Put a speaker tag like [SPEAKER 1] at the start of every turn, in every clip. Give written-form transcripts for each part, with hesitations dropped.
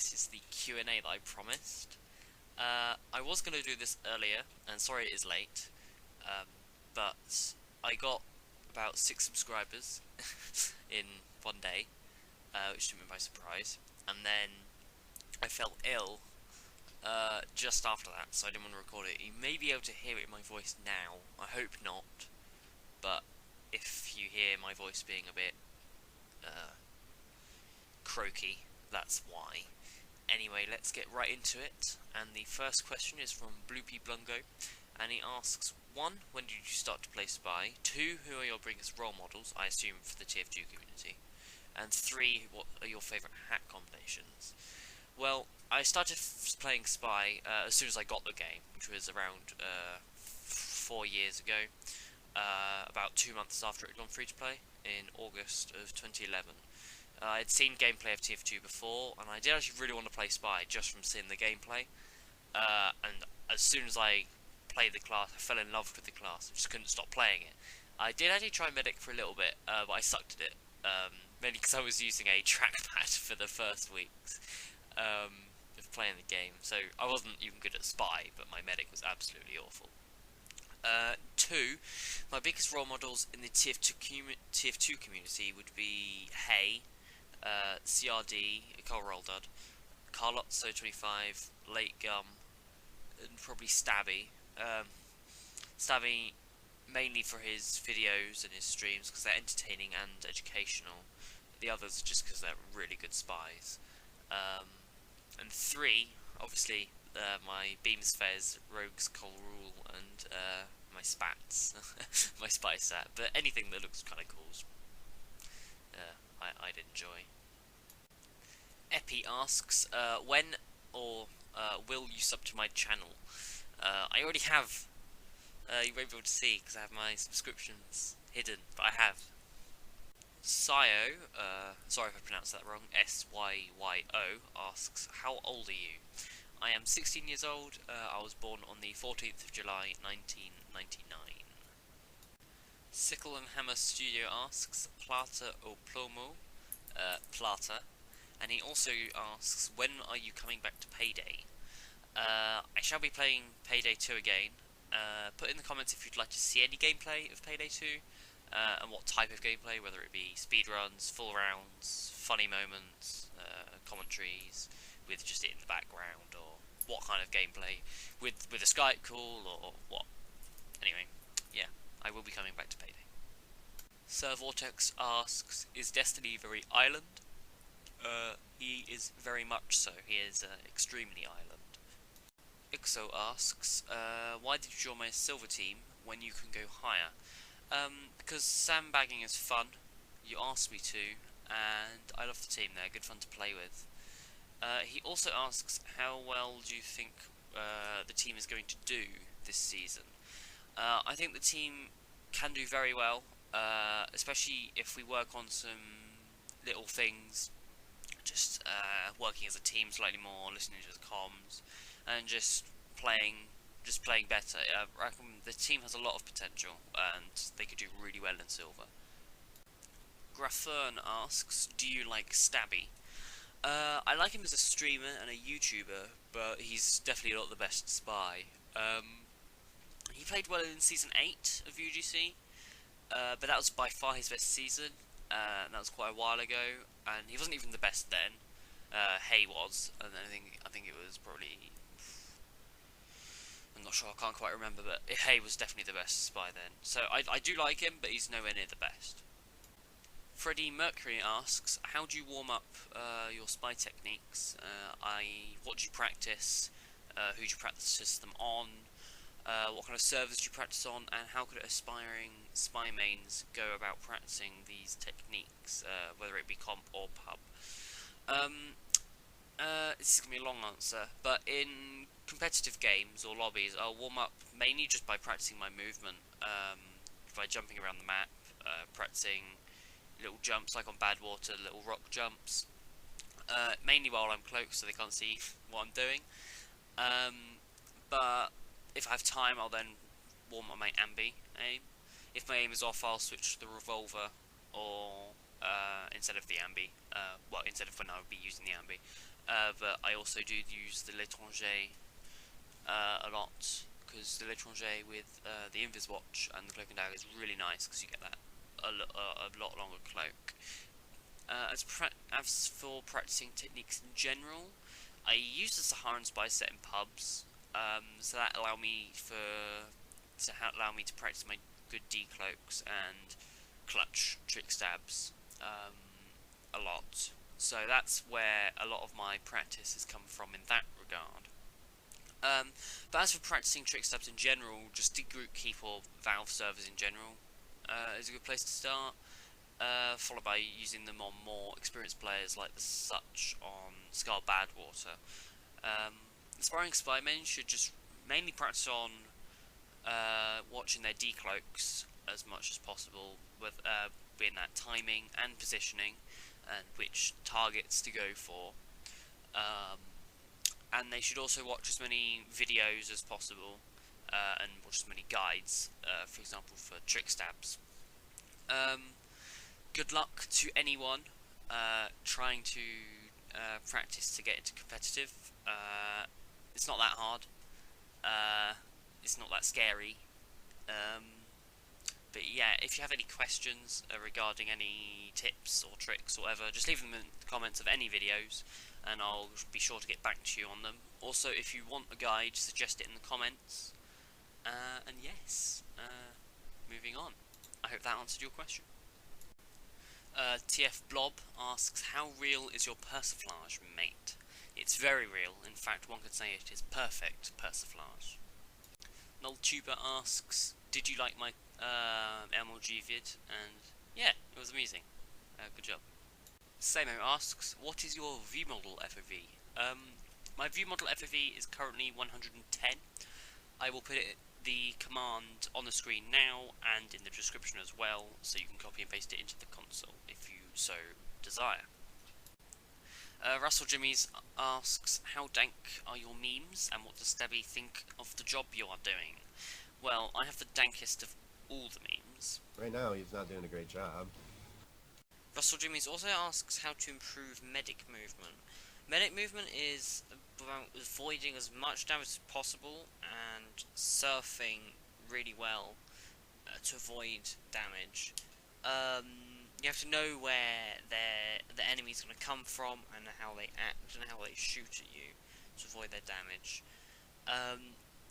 [SPEAKER 1] this is the Q&A that I promised. I was going to do this earlier, and sorry it is late, but I got about 6 subscribers in one day, which took me by surprise, and then I fell ill just after that, so I didn't want to record it. You may be able to hear it in my voice now, I hope not, but if you hear my voice being a bit croaky, that's why. Anyway, let's get right into it, and the first question is from Bloopy Blungo, and he asks, 1. When did you start to play Spy? 2. Who are your biggest role models, I assume for the TF2 community? And 3. What are your favourite hack combinations? Well, I started playing Spy as soon as I got the game, which was around 4 years ago, about 2 months after it had gone free to play, in August of 2011. I'd seen gameplay of TF2 before, and I did actually really want to play Spy just from seeing the gameplay. And as soon as I played the class, I fell in love with the class. I just couldn't stop playing it. I did actually try Medic for a little bit, but I sucked at it. Mainly because I was using a trackpad for the first weeks of playing the game. So I wasn't even good at Spy, but my Medic was absolutely awful. 2. My biggest role models in the TF2 community would be Hey, CRD, Carl Roldud, Carlotso25, Late Gum, and probably Stabby. Stabby mainly for his videos and his streams because they're entertaining and educational. The others just because they're really good spies. And 3, obviously, my Beams Fez, Rogues Colrule, and my Spats, my spy set. But anything that looks kind of cool, I'd enjoy. Epi asks, when or will you sub to my channel? I already have. You won't be able to see because I have my subscriptions hidden, but I have. Syo, sorry if I pronounced that wrong, Syyyo, asks, how old are you? I am 16 years old, I was born on the 14th of July, 1999. Sickle and Hammer Studio asks, Plata or Plomo? Plata. And he also asks, when are you coming back to Payday? I shall be playing Payday 2 again. Put in the comments if you'd like to see any gameplay of Payday 2, and what type of gameplay, whether it be speedruns, full rounds, funny moments, commentaries, with just it in the background, or what kind of gameplay, with a Skype call, or what. Anyway, yeah, I will be coming back to Payday. Sir Vortex asks, is Destiny very island? He is very much so. He is extremely island. Ixo asks, why did you join my silver team when you can go higher? Because sandbagging is fun. You asked me to, and I love the team. They're good fun to play with. He also asks, how well do you think the team is going to do this season? I think the team can do very well, especially if we work on some little things, just working as a team slightly more, listening to the comms, and just playing better. I reckon the team has a lot of potential, and they could do really well in silver. Grathern asks, do you like Stabby? I like him as a streamer and a YouTuber, but he's definitely not the best spy. He played well in Season 8 of UGC, but that was by far his best season, and that was quite a while ago, and he wasn't even the best then. Hay was, and I think it was probably, I'm not sure, I can't quite remember, but Hay was definitely the best spy then. So I do like him, but he's nowhere near the best. Freddie Mercury asks, how do you warm up your spy techniques? What do you practice? Who do you practice them on? What kind of servers do you practice on? And how could aspiring spy mains go about practicing these techniques, whether it be comp or pub? This is going to be a long answer, but in competitive games or lobbies, I'll warm up mainly just by practicing my movement, by jumping around the map, practicing little jumps like on Badwater, little rock jumps, mainly while I'm cloaked so they can't see what I'm doing, but if I have time I'll then warm up my ambi aim. If my aim is off I'll switch to the revolver or
[SPEAKER 2] instead of the ambi. Well, instead of when I would be using the ambi. But I also do use the l'étranger a lot, because the l'étranger with the invis watch and the cloak and dagger is really nice because you get that a lot longer cloak. As for practicing techniques in general, I use the Saharan spy set in pubs, so that allow me to practice my good decloaks and clutch trick stabs a lot. So that's where a lot of my practice has come from in that regard. But as for practicing trick stabs in general, just Group Keep or Valve servers in general is a good place to start. Followed by using them on more experienced players like the Such on Scar Badwater. Aspiring Spymen should just mainly practice on watching their decloaks as much as possible, with being that timing and positioning and which targets to go for. And they should also watch as many videos as possible and watch as many guides, for example, for trick stabs. Good luck to anyone trying to practice to get into competitive. It's not that hard. It's not that scary. But yeah, if you have any questions regarding any tips or tricks or whatever, just leave them in the comments of any videos, and I'll be sure to get back to you on them. Also, if you want a guide, suggest it in the comments. And yes, moving on. I hope that answered your question. TF Blob asks, how real is your persiflage, mate? It's very real. In fact, one could say it is perfect persiflage. Nulltuber asks, did you like my MLG vid? And yeah, it was amazing. Good job. Samo asks, what is your viewmodel FOV? My viewmodel FOV is currently 110. I will put the command on the screen now and in the description as well, so you can copy and paste it into the console if you so desire. Russell Jimmies asks, how dank are your memes, and what does Debbie think of the job you are doing? Well, I have the dankest of all the memes.
[SPEAKER 3] Right now, he's not doing a great job.
[SPEAKER 2] Russell Jimmies also asks how to improve medic movement. Medic movement is about avoiding as much damage as possible and surfing really well to avoid damage. You have to know where the enemy's going to come from and how they act and how they shoot at you to avoid their damage.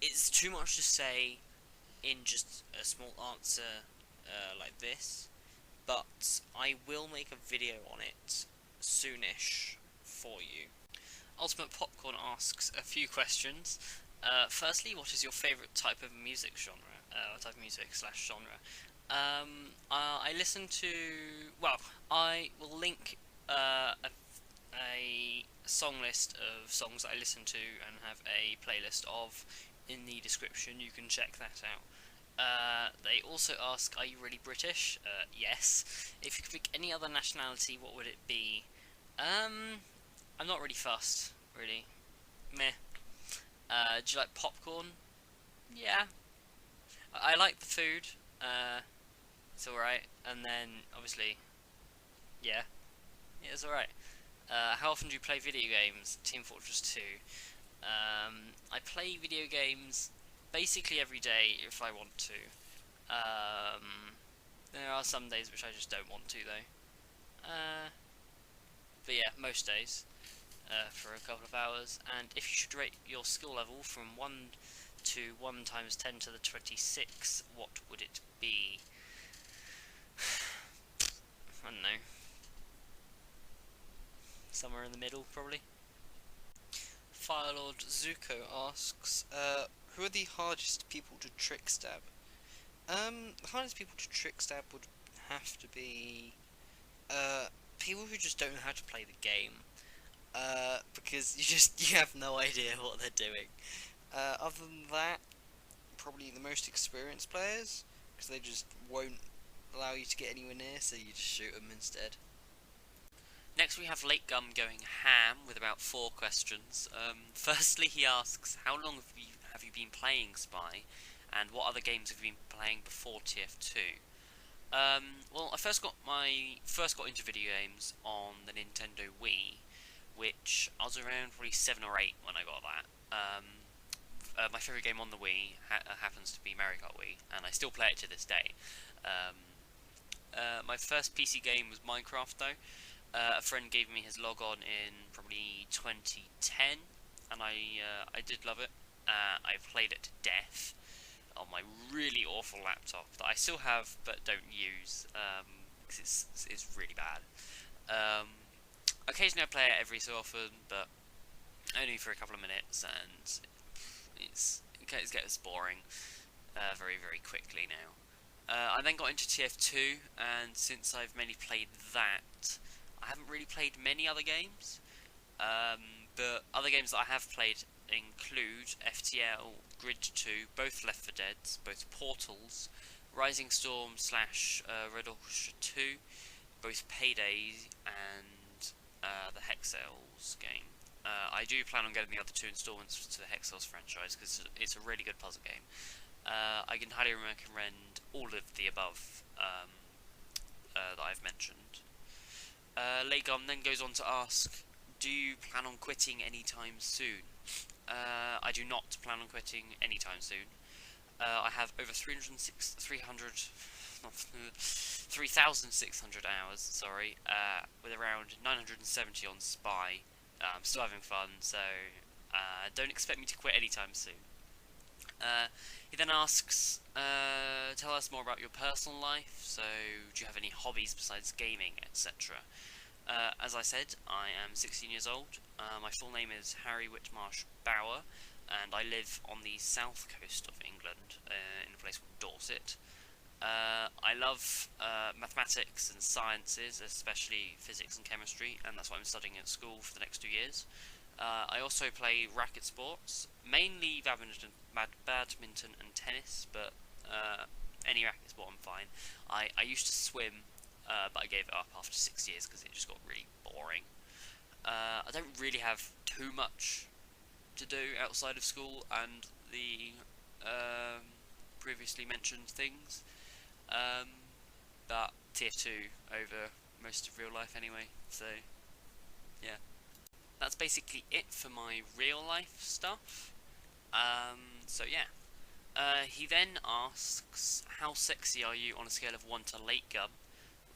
[SPEAKER 2] It's too much to say in just a small answer like this, but I will make a video on it soonish for you. Ultimate Popcorn asks a few questions. Firstly, what is your favourite type of music genre? Type of music / genre? I listen to... Well, I will link a song list of songs that I listen to and have a playlist of in the description. You can check that out. They also ask, are you really British? Yes. If you could pick any other nationality, what would it be? I'm not really fussed, really. Meh. Do you like popcorn? Yeah. I like the food. It's alright. And then, obviously, yeah. Yeah, it's alright. How often do you play video games? Team Fortress 2. I play video games basically every day if I want to. There are some days which I just don't want to, though. But yeah, most days. For a couple of hours. And if you should rate your skill level from 1 to 1 times 10 to the 26, what would it be? I don't know. Somewhere in the middle, probably. Firelord Zuko asks, who are the hardest people to trick stab? The hardest people to trick stab would have to be people who just don't know how to play the game. Because you have no idea what they're doing. Other than that, probably the most experienced players, because they just won't allow you to get anywhere near, so you just shoot them instead. Next we have Late Gum going ham with about 4 questions. Firstly, he asks, how long have you been playing Spy, and what other games have you been playing before TF2?
[SPEAKER 1] Well, I first got into video games on the Nintendo Wii, which I was around probably 7 or 8 when I got that. My favourite game on the Wii happens to be Mario Kart Wii, and I still play it to this day. My first PC game was Minecraft, though. A friend gave me his log on in probably 2010, and I did love it. I played it to death on my really awful laptop that I still have but don't use because it's really bad. Occasionally I play it every so often, but only for a couple of minutes, and it gets boring very quickly now. I then got into TF2, and since I've mainly played that, I haven't really played many other games. But other games that I have played include FTL, Grid 2, both Left 4 Deads, both Portals, Rising Storm slash Red Orchestra 2, both Payday, and the Hexels game. I do plan on getting the other 2 installments to the Hexels franchise because it's a really good puzzle game. I can highly recommend all of the above that I've mentioned. Legum then goes on to ask, do you plan on quitting anytime soon? I do not plan on quitting anytime soon. I have over 3,600 hours, with around 970 on Spy. I'm still having fun, so don't expect me to quit anytime soon. He then asks, tell us more about your personal life, so do you have any hobbies besides gaming, etc.? As I said, I am 16 years old. My full name is Harry Whitmarsh Bower, and I live on the south coast of England, in a place called Dorset. I love mathematics and sciences, especially physics and chemistry, and that's what I'm studying at school for the next 2 years. I also play racket sports, mainly badminton and tennis, but any racket sport I'm fine. I used to swim, but I gave it up after 6 years because it just got really boring. I don't really have too much to do outside of school and the previously mentioned things, but tier 2 over most of real life anyway, so yeah. That's basically it for my real life stuff. So yeah. He then asks, how sexy are you on a scale of 1 to late gum?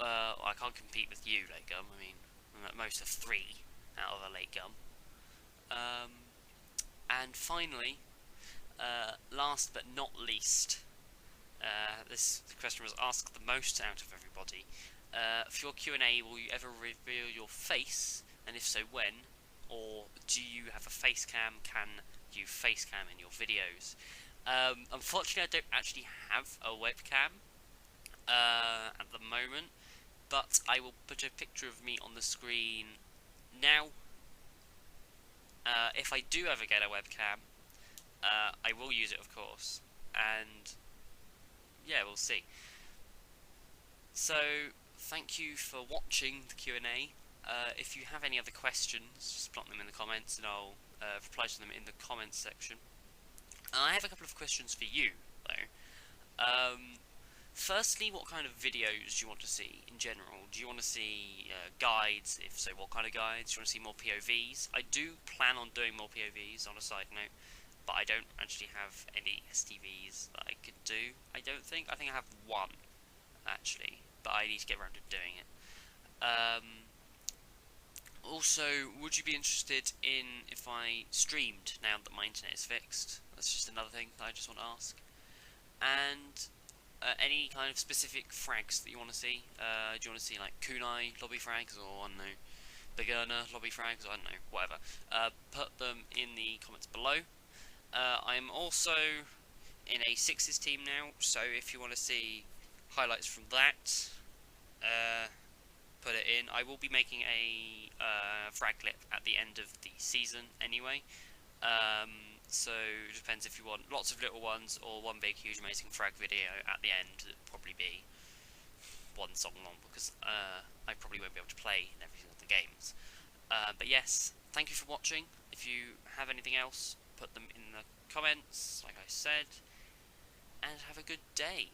[SPEAKER 1] I can't compete with you, late gum. I mean, I'm at most a 3 out of a late gum. And finally, last but not least, this question was asked the most out of everybody. For your Q&A, will you ever reveal your face, and if so, when? Or do you have a face cam? Can you face cam in your videos? Unfortunately, I don't actually have a webcam at the moment, but I will put a picture of me on the screen now. If I do ever get a webcam, I will use it, of course, and yeah, we'll see. So, thank you for watching the Q&A. If you have any other questions, just plop them in the comments and I'll reply to them in the comments section. I have a couple of questions for you, though. Firstly, what kind of videos do you want to see in general? Do you want to see guides? If so, what kind of guides? Do you want to see more POVs? I do plan on doing more POVs on a side note, but I don't actually have any STVs that I could do, I don't think. I think I have one, actually, but I need to get around to doing it. Also, would you be interested in if I streamed now that my internet is fixed? That's just another thing that I just want to ask. And any kind of specific frags that you want to see? Do you want to see like kunai lobby frags, or I don't know, beginner lobby frags, or I don't know, whatever? Put them in the comments below. I'm also in a sixes team now, so if you want to see highlights from that, put it in. I will be making a frag clip at the end of the season anyway, so it depends if you want lots of little ones or one big huge amazing frag video at the end. It'll probably be one song long because I probably won't be able to play in every single of the games. But yes, thank you for watching. If you have anything else, put them in the comments, like I said, and have a good day.